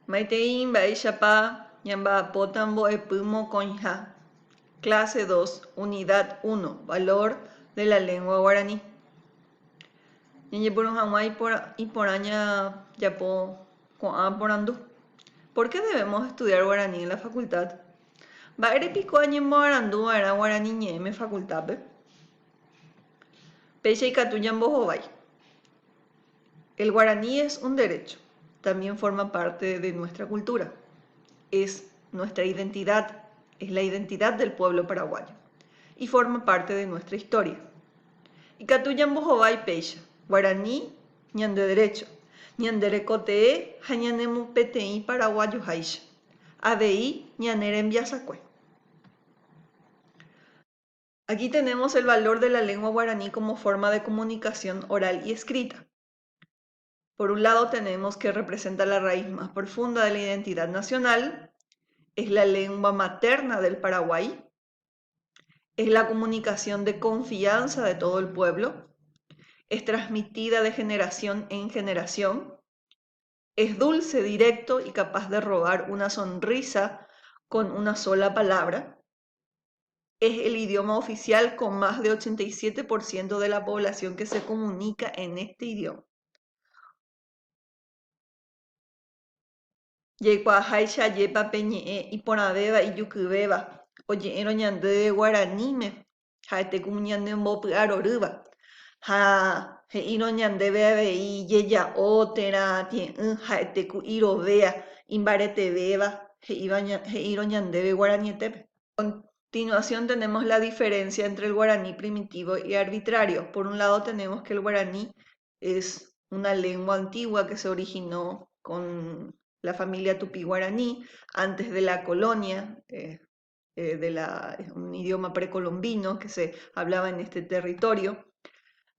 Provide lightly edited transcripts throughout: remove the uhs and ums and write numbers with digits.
Maitein Baishapa Yamba Potambo Epumo Conja. Clase 2, Unidad 1, Valor de la lengua guaraní. ¿Por qué debemos estudiar guaraní en la facultad? Guaraní facultad. El guaraní es un derecho, también forma parte de nuestra cultura, es nuestra identidad, es la identidad del pueblo paraguayo y forma parte de nuestra historia. Y Catuyan Bojobay Peisha, guaraní, ñande derecho, ñandere cote, jañanemu PTI paraguayo haisha, ADI, ñanerem yasacue. Aquí tenemos el valor de la lengua guaraní como forma de comunicación oral y escrita. Por un lado tenemos que representa la raíz más profunda de la identidad nacional, es la lengua materna del Paraguay, es la comunicación de confianza de todo el pueblo, es transmitida de generación en generación, es dulce, directo y capaz de robar una sonrisa con una sola palabra, es el idioma oficial con más de 87% de la población que se comunica en este idioma. Yeikuahaisha yepa peñe'ẽ iporãvéva ijukyvéva oje'érõ ñande guaraníme ha etéku ñanembopy'arorýva ha he'írõ ñandéve avei jeja'ótera tye'ỹ ha'etéku irovea imbaretevéva he'írõ ñandéve guaranietépe. A continuación tenemos la diferencia entre el guaraní primitivo y arbitrario. Por un lado tenemos que el guaraní es una lengua antigua que se originó con la familia tupí-guaraní antes de la colonia, un idioma precolombino que se hablaba en este territorio.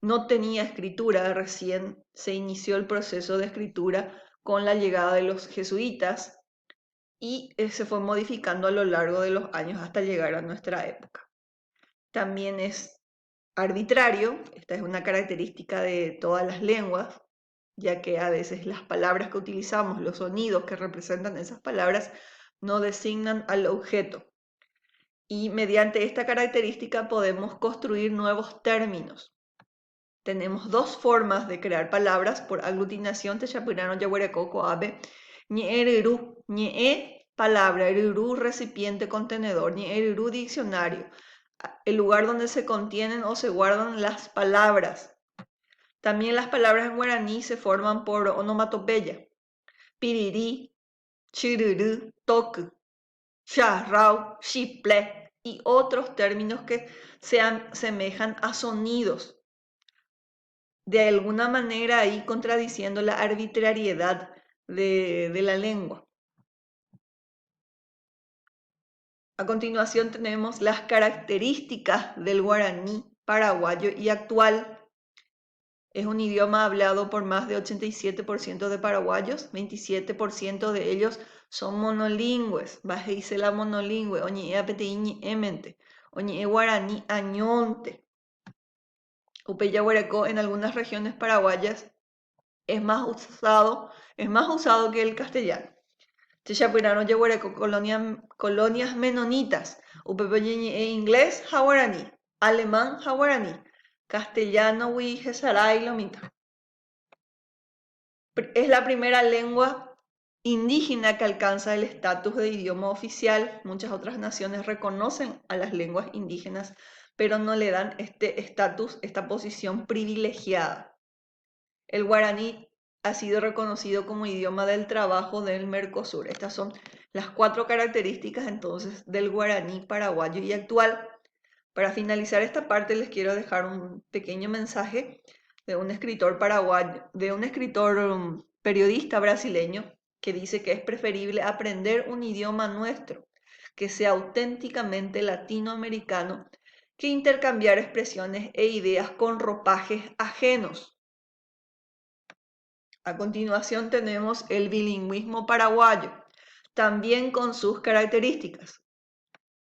No tenía escritura, recién se inició el proceso de escritura con la llegada de los jesuitas y se fue modificando a lo largo de los años hasta llegar a nuestra época. También es arbitrario, esta es una característica de todas las lenguas, ya que a veces las palabras que utilizamos, los sonidos que representan esas palabras, no designan al objeto. Y mediante esta característica podemos construir nuevos términos. Tenemos dos formas de crear palabras por aglutinación, techapirano, yaguareco, coabe, ñe'eryrú, ñe'e, palabra, eryrú, recipiente, contenedor, ñe'eryrú, diccionario, el lugar donde se contienen o se guardan las palabras. También las palabras en guaraní se forman por onomatopeya. Pirirí, chirurú, toku, charrau, chiple y otros términos que se asemejan a sonidos. De alguna manera ahí contradiciendo la arbitrariedad de la lengua. A continuación tenemos las características del guaraní paraguayo y actual. Es un idioma hablado por más de 87% de paraguayos, 27% de ellos son monolingües. Bajéise la monolingüe, oñe apetiñi emente, oñe guaraní añonte. Upeyaguareco en algunas regiones paraguayas es más usado que el castellano. Techapirano yaguareco colonias menonitas. Upepeñi inglés guaraní, alemán guaraní. Castellano, Huijesaray, Lomita. Es la primera lengua indígena que alcanza el estatus de idioma oficial. Muchas otras naciones reconocen a las lenguas indígenas, pero no le dan este estatus, esta posición privilegiada. El guaraní ha sido reconocido como idioma del trabajo del Mercosur. Estas son las 4 características entonces del guaraní paraguayo y actual. Para finalizar esta parte les quiero dejar un pequeño mensaje de un escritor paraguayo, de un escritor periodista brasileño que dice que es preferible aprender un idioma nuestro que sea auténticamente latinoamericano que intercambiar expresiones e ideas con ropajes ajenos. A continuación tenemos el bilingüismo paraguayo, también con sus características.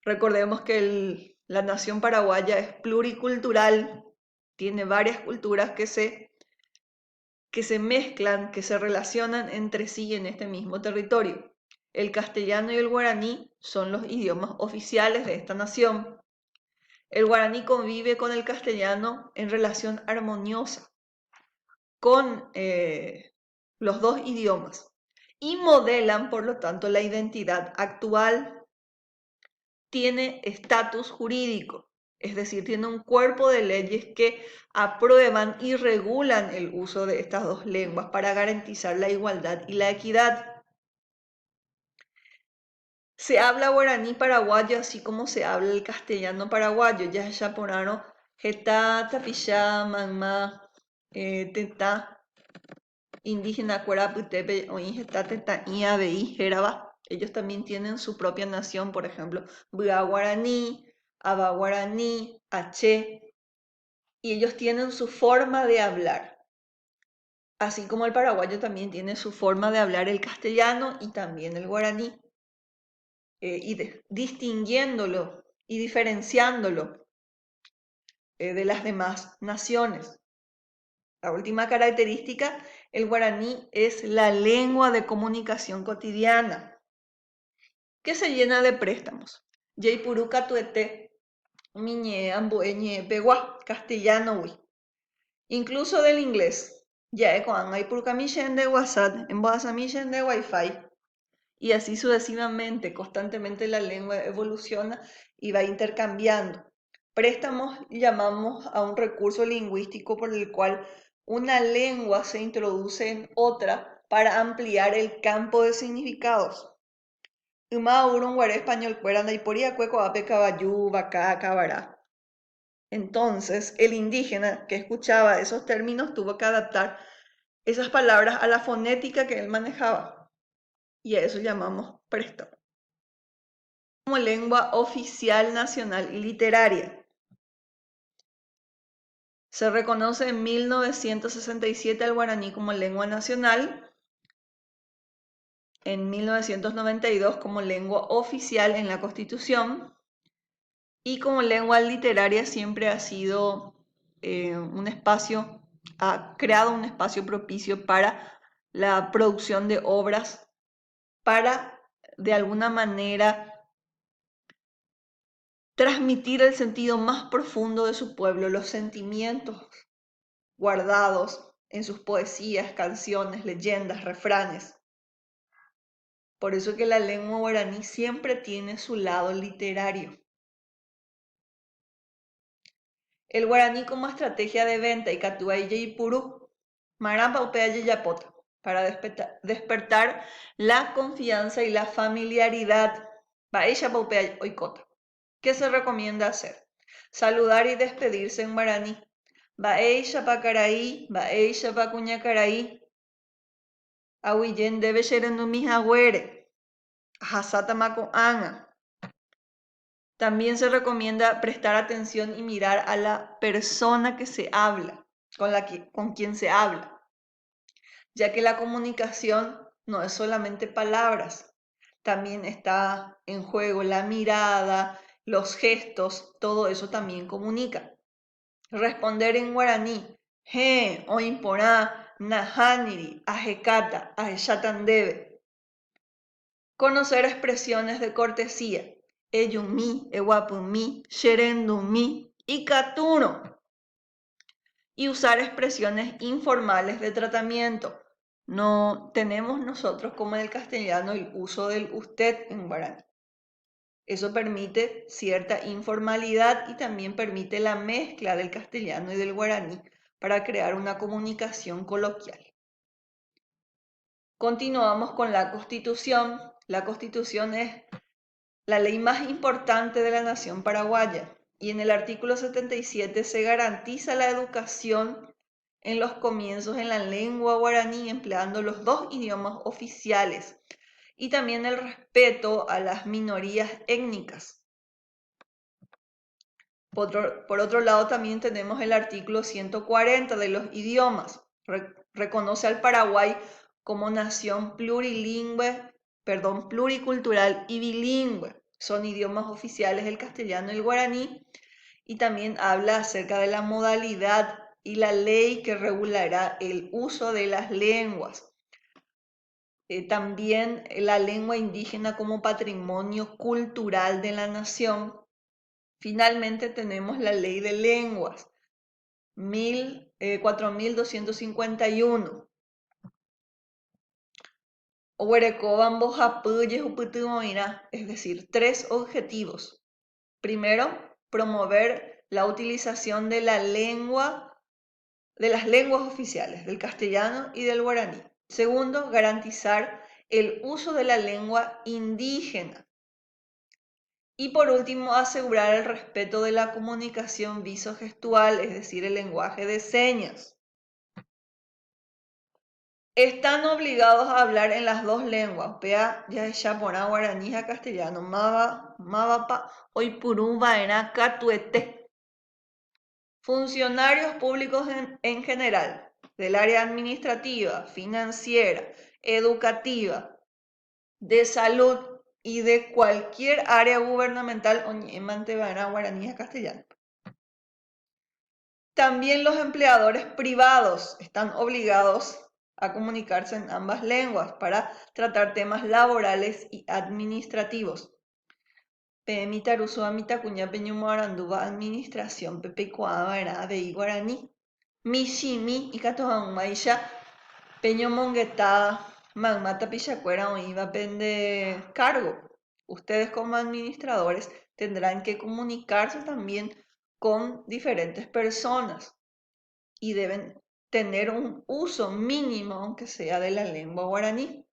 Recordemos que la nación paraguaya es pluricultural, tiene varias culturas que se que se mezclan, que se relacionan entre sí en este mismo territorio. El castellano y el guaraní son los idiomas oficiales de esta nación. El guaraní convive con el castellano en relación armoniosa con los dos idiomas y modelan, por lo tanto, la identidad actual. Tiene estatus jurídico, es decir, tiene un cuerpo de leyes que aprueban y regulan el uso de estas dos lenguas para garantizar la igualdad y la equidad. Se habla guaraní paraguayo así como se habla el castellano paraguayo, ya yaporano, jetá, tapillá, mamá, tetá, indígena, cueraputepe, oinjetá, tetá, iabei, jeraba. Ellos también tienen su propia nación, por ejemplo, Bua guaraní, Aba guaraní, Aché, y ellos tienen su forma de hablar. Así como el paraguayo también tiene su forma de hablar el castellano y también el guaraní. Distinguiéndolo y diferenciándolo de las demás naciones. La última característica, el guaraní es la lengua de comunicación cotidiana que se llena de préstamos. Yeipuru tuete, miñe, amboeñe, pegua, castellano, ui. Incluso del inglés. Ya cuando hay purcamillen de WhatsApp, en boasamillen de Wi-Fi, y así sucesivamente, constantemente la lengua evoluciona y va intercambiando. Préstamos llamamos a un recurso lingüístico por el cual una lengua se introduce en otra para ampliar el campo de significados. Español, entonces, el indígena que escuchaba esos términos tuvo que adaptar esas palabras a la fonética que él manejaba. Y a eso llamamos préstamo. Como lengua oficial, nacional y literaria. Se reconoce en 1967 al guaraní como lengua nacional, en 1992 como lengua oficial en la Constitución, y como lengua literaria siempre ha sido un espacio, ha creado un espacio propicio para la producción de obras para, de alguna manera, transmitir el sentido más profundo de su pueblo, los sentimientos guardados en sus poesías, canciones, leyendas, refranes. Por eso que la lengua guaraní siempre tiene su lado literario. El guaraní como estrategia de venta y catuay y purú, maramba upea yapota, para despertar la confianza y la familiaridad. Baella paupea oikota. ¿Qué se recomienda hacer? Saludar y despedirse en guaraní. Baeisha pacaraí, baeisha pacuñacaraí. Ahuillén debe ser en mis agüere. Hasata maco anga. También se recomienda prestar atención y mirar a la persona que se habla, con quien se habla, ya que la comunicación no es solamente palabras, también está en juego la mirada, los gestos, todo eso también comunica. Responder en guaraní, he, oimporá, nahaniri, ajekata, ajeshatandebe. Conocer expresiones de cortesía, eyumi, ewapumi, sherendumi y katuno. Y usar expresiones informales de tratamiento. No tenemos nosotros como en el castellano el uso del usted en guaraní. Eso permite cierta informalidad y también permite la mezcla del castellano y del guaraní para crear una comunicación coloquial. Continuamos con la Constitución. La Constitución es la ley más importante de la nación paraguaya y en el artículo 77 se garantiza la educación en los comienzos en la lengua guaraní empleando los dos idiomas oficiales y también el respeto a las minorías étnicas. Por otro lado, también tenemos el artículo 140 de los idiomas. Reconoce al Paraguay como nación pluricultural y bilingüe. Son idiomas oficiales el castellano y el guaraní. Y también habla acerca de la modalidad y la ley que regulará el uso de las lenguas. También la lengua indígena como patrimonio cultural de la nación. Finalmente tenemos la ley de lenguas, 4251. Es decir, 3 objetivos. Primero, promover la utilización de la lengua, de las lenguas oficiales, del castellano y del guaraní. Segundo, garantizar el uso de la lengua indígena. Y por último, asegurar el respeto de la comunicación visogestual, es decir, el lenguaje de señas. Están obligados a hablar en las dos lenguas, pea, yaxaporã, guaraní, castellano, mavapa, oipuru, vaera, catuete. Funcionarios públicos en general, del área administrativa, financiera, educativa, de salud y de cualquier área gubernamental, oñemante, vaera, guaraní, castellano. También los empleadores privados están obligados a comunicarse en ambas lenguas para tratar temas laborales y administrativos. Mitaruso mitacuña peñumaranduba administración pepecuada era de guaraní. Mishimi y catohamaisha peñomonguetada magmata pichacuera o iba pende cargo. Ustedes como administradores tendrán que comunicarse también con diferentes personas y deben tener un uso mínimo, aunque sea de la lengua guaraní.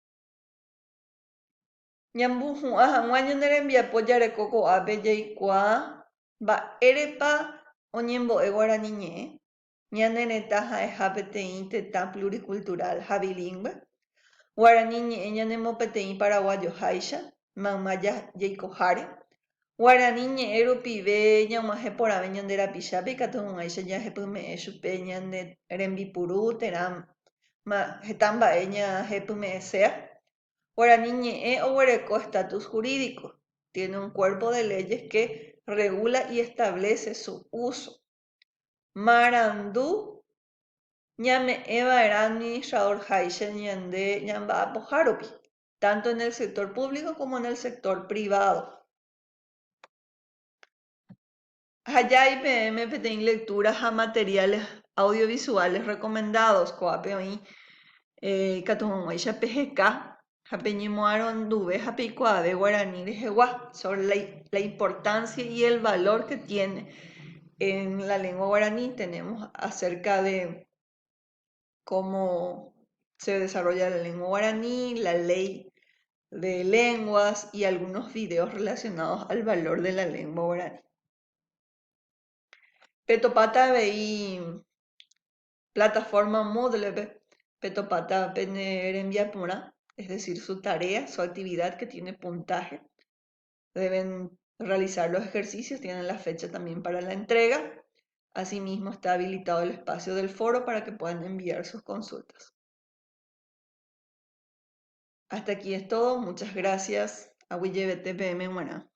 Ñambuju ahaguaño nerembiapo jarekoko ápe jaikuaa mba'érepa oñembo'e Guarani ñe'ẽ ñane retã ha'eha peteĩ tetã pluricultural ha bilingüe. Guarani ñe'ẽ ñanemo peteĩ paraguajoháicha mayma jaikoháre. Guarani ñe'ẽ rupive ñag̃uahẽporãve ñande rapichápe ikatu'ag̃uáicha ñahepyme'ẽ chupe ñane rembipuru térã heta mba'e ñahepyme'ẽséa. Guarani ñe'ẽ oguereko estatus jurídico. Tiene un cuerpo de leyes que regula y establece su uso. Marandu ñame'ẽva'erã administrador háicha ñande ñamba'apohárupi, tanto en el sector público como en el sector privado. Allá IPM peteĩ lecturas a materiales audiovisuales recomendados. Ko'ápe oĩ ikatu'ag̃uáicha PGK ha peñemoaranduve ha peikuaave Guarani rehegua sobre la importancia y el valor que tiene en la lengua guaraní. Tenemos acerca de cómo se desarrolla la lengua guaraní, la ley de lenguas y algunos videos relacionados al valor de la lengua guaraní. Petopata veí plataforma Moodle, Petopata penerembiapura, es decir, su tarea, su actividad que tiene puntaje. Deben realizar los ejercicios, tienen la fecha también para la entrega. Asimismo, está habilitado el espacio del foro para que puedan enviar sus consultas. Hasta aquí es todo. Muchas gracias. Awiyebete PM Buena.